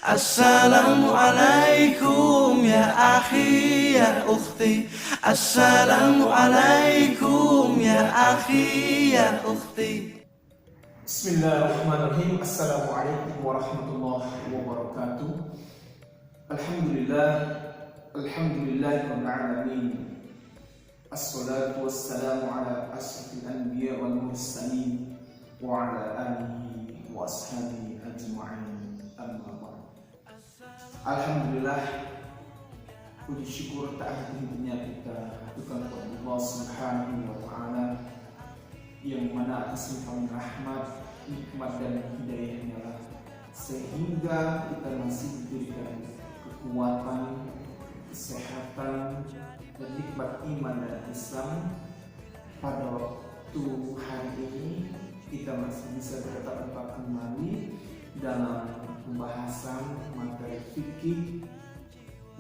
Assalamualaikum ya akhi ya ukhti. Assalamualaikum ya akhi ya ukhti. Bismillahirrahmanirrahim. Assalamualaikum warahmatullahi wabarakatuh. Alhamdulillahirabbil alamin. Assalatu wassalamu ala asyrafil anbiya wal mursalin wa ala alihi wa ashabihi ajma'in. Amma ba'd. Alhamdulillah, puji syukur tak henti-hentinya kita haturkan kepada Allah Subhanahu wa taala yang mana atas limpahan rahmat, nikmat dan hidayahnya lah sehingga kita masih diberikan kekuatan, kesehatan dan nikmat iman dan Islam. Pada waktu hari ini kita masih bisa bertatap muka kembali dalam pembahasan materi fikih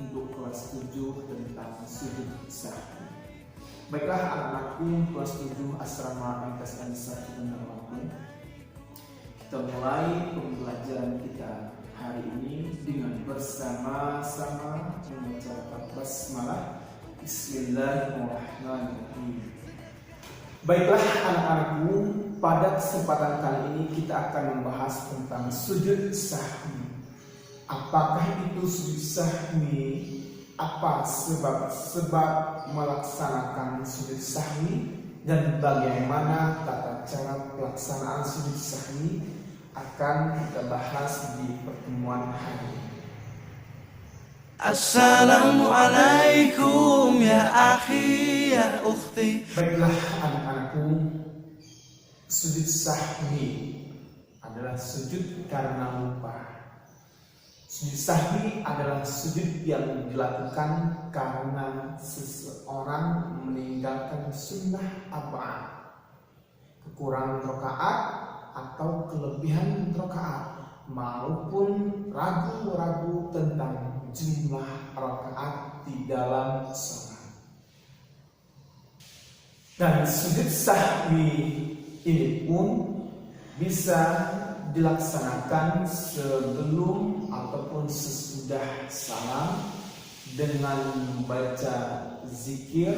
untuk kelas 7 tentang sujud sahwi. Baiklah anak-anakku kelas 7 asrama Antas Anissa Benar. Kita mulai pembelajaran kita hari ini dengan bersama-sama membaca basmalah. Bismillahirrahmanirrahim. Baiklah anak-anakku, pada kesempatan kali ini kita akan membahas tentang sujud sahwi. Apakah itu sujud sahwi? Apa sebab melaksanakan sujud sahwi dan bagaimana tata cara pelaksanaan sujud sahwi akan kita bahas di pertemuan hari ini. Assalamualaikum ya akhi ya ukhti. Baiklah anak-anakku, sujud sahwi adalah sujud karena lupa. Sujud sahwi adalah sujud yang dilakukan karena seseorang meninggalkan sunnah ab'ad, kekurangan rakaat atau kelebihan rakaat, maupun ragu-ragu tentang jumlah rakaat di dalam sholat. Dan sujud sahwi ini pun bisa dilaksanakan sebelum ataupun sesudah salam dengan membaca zikir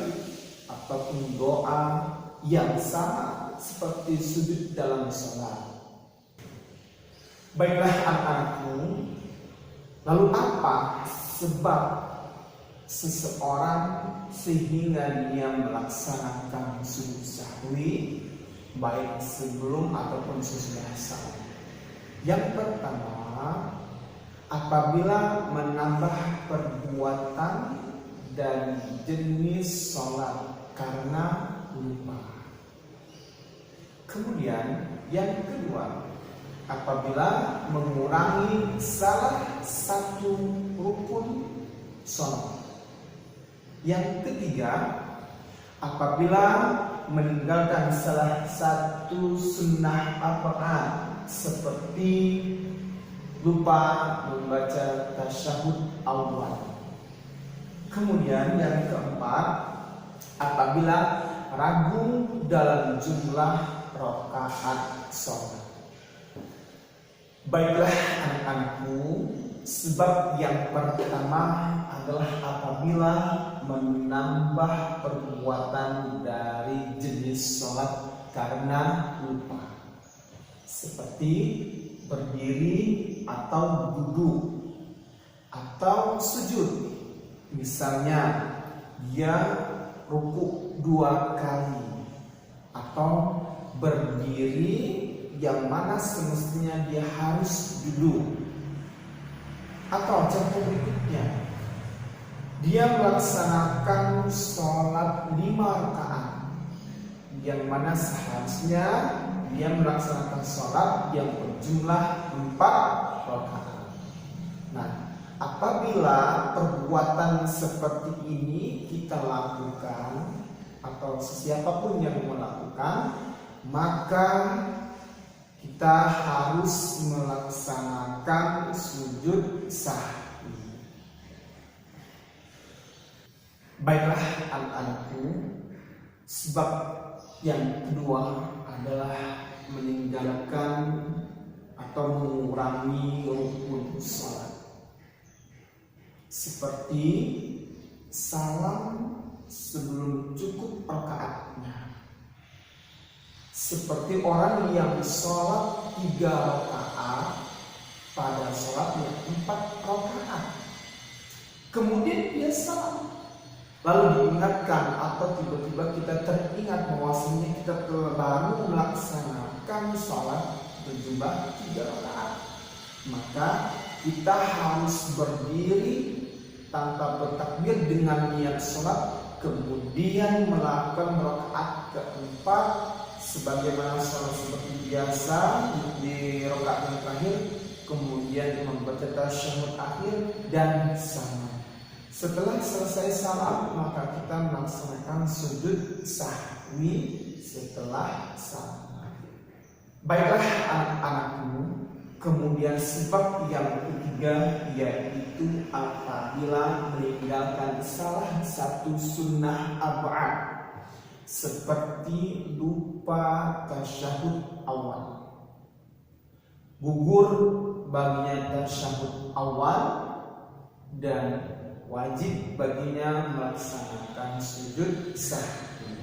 ataupun doa yang sama seperti sujud dalam sholat. Baiklah anak-anakku, lalu apa sebab seseorang sehingga dia melaksanakan sujud sahwi baik sebelum ataupun sesudah salam? Yang pertama, apabila menambah perbuatan dan jenis sholat karena lupa. Kemudian yang kedua, apabila mengurangi salah satu rukun sholat. Yang ketiga, apabila meninggalkan salah satu sunnah ab'ad seperti lupa membaca tasyahud awal. Kemudian yang keempat, apabila ragu dalam jumlah rakaat sholat. Baiklah anak-anakku, sebab yang pertama adalah apabila menambah perbuatan dari jenis sholat karena lupa, seperti berdiri atau duduk atau sujud. Misalnya dia rukuk 2 kali atau berdiri yang mana semestinya dia harus duduk. Atau contoh berikutnya, dia melaksanakan sholat 5 rakaat yang mana seharusnya dia melaksanakan sholat yang berjumlah 4 rakaat. Nah, apabila perbuatan seperti ini kita lakukan atau siapapun yang melakukan, maka kita harus melaksanakan sujud sahwi. Baiklah anak-anakku, sebab yang kedua adalah meninggalkan atau mengurangi rukun salat. seperti salam sebelum cukup rakaatnya, seperti orang yang sholat 3 rakaat pada sholat yang 4 rakaat, kemudian dia salam, lalu diingatkan atau tiba-tiba kita teringat bahwasanya kita baru melaksanakan sholat berjumlah 3 rakaat, maka kita harus berdiri tanpa bertakbir dengan niat sholat, kemudian melakukan rakaat keempat sebagaimana sholat seperti biasa di rakaat yang terakhir, kemudian membaca tasyahud akhir dan salam. Setelah selesai salam, maka kita melaksanakan sujud sahwi setelah salam. Baiklah anak-anakku, kemudian sebab yang ketiga yaitu apabila meninggalkan salah satu sunnah arba'ah seperti lupa tasyahud awal, gugur baginya tasyahud awal, dan wajib baginya melaksanakan sujud sahwi.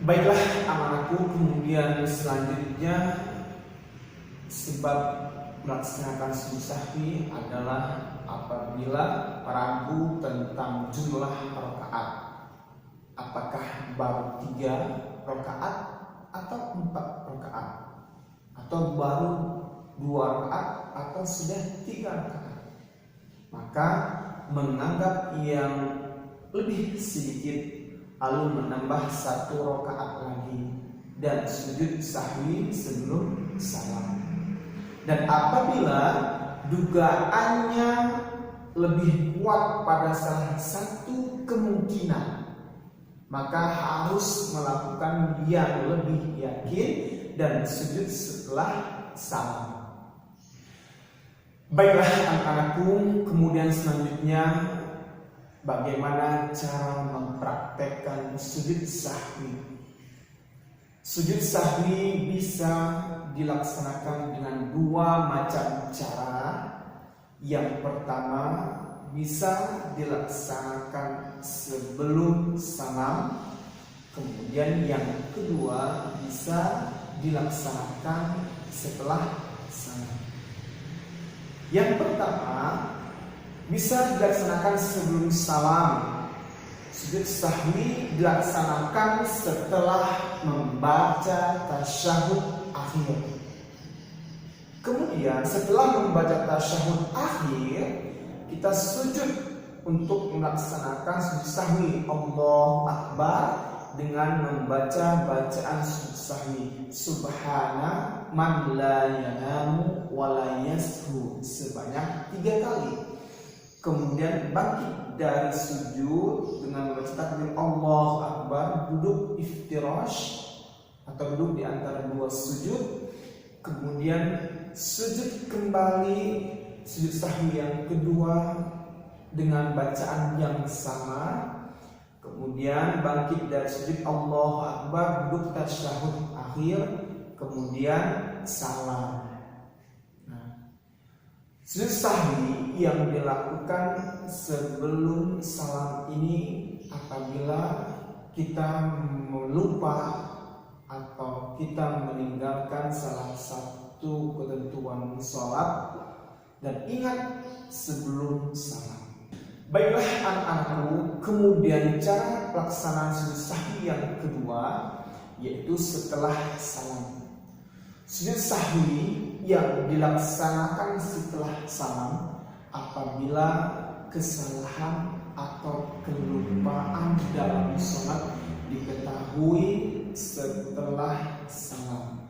Baiklah anak-anakku, kemudian selanjutnya sebab melaksanakan sujud sahwi adalah apabila ragu tentang jumlah rakaat, apakah baru 3 rakaat atau 4 rakaat, atau baru 2 rakaat atau sudah 3 rakaat. Maka menganggap yang lebih sedikit lalu menambah 1 rakaat lagi dan sujud sahwi sebelum salam. Dan apabila dugaannya lebih kuat pada salah satu kemungkinan, maka harus melakukan yang lebih yakin dan sujud setelah salam. Baiklah anak-anakku, kemudian selanjutnya bagaimana cara mempraktekkan sujud sahwi. Sujud sahwi bisa dilaksanakan dengan 2 macam cara. Yang pertama bisa dilaksanakan sebelum salam, kemudian yang kedua bisa dilaksanakan setelah salam. Yang pertama bisa dilaksanakan sebelum salam. Sujud sahwi dilaksanakan setelah membaca tasyahud akhir. Kemudian setelah membaca tasyahud akhir, kita sujud untuk melaksanakan sujud sahwi Allahu Akbar dengan membaca bacaan sujud sahwi Subhana man la yanamu wa la yashu sebanyak 3 kali. Kemudian bangkit dari sujud dengan membaca takbir Allahu Akbar, duduk iftirash atau duduk di antara 2 sujud, kemudian sujud kembali sujud sahwi yang kedua dengan bacaan yang sama, kemudian bangkit dari sujud Allahu Akbar, duduk tasyahud akhir, kemudian salam. Sujud sahwi yang dilakukan sebelum salam ini apabila kita melupa atau kita meninggalkan salah satu ketentuan sholat dan ingat sebelum salam. Baiklah anak-anakku, kemudian cara pelaksanaan sujud sahwi yang kedua yaitu setelah salam. Sujud sahwi yang dilaksanakan setelah salam apabila kesalahan atau kelupaan dalam sholat diketahui setelah salam.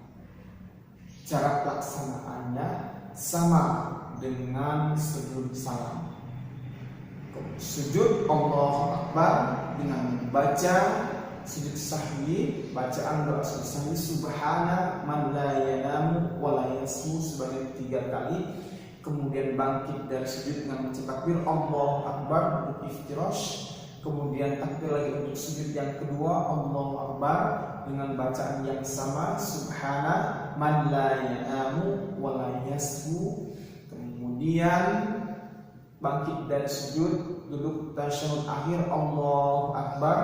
Cara pelaksanaannya sama dengan sebelum salam. Sujud Allahu Akbar dengan membaca sujud sahwi, bacaan doa sujud sahwi Subhana man la yanamu wa la yasmu sebanyak 3 kali. Kemudian bangkit dari sujud dengan membaca takbir Allahu Akbar, duduk iftirash. Kemudian takbir lagi untuk sujud yang kedua Allahu Akbar dengan bacaan yang sama Subhana man la yanamu wa la yasmu. Kemudian bangkit dari sujud, duduk tasyahud akhir, Allahu Akbar,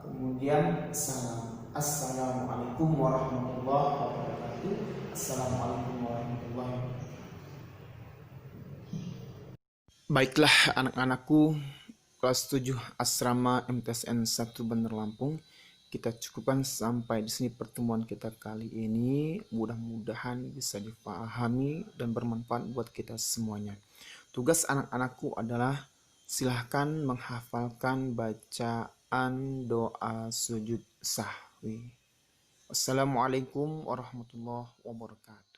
kemudian salam. Assalamualaikum warahmatullahi wabarakatuh. Assalamualaikum warahmatullahi wabarakatuh. Baiklah anak-anakku kelas 7 asrama MTSN 1 Bandar Lampung, kita cukupkan sampai di sini pertemuan kita kali ini. Mudah-mudahan bisa dipahami dan bermanfaat buat kita semuanya. Tugas anak-anakku adalah silahkan menghafalkan bacaan doa sujud sahwi. Wassalamualaikum warahmatullahi wabarakatuh.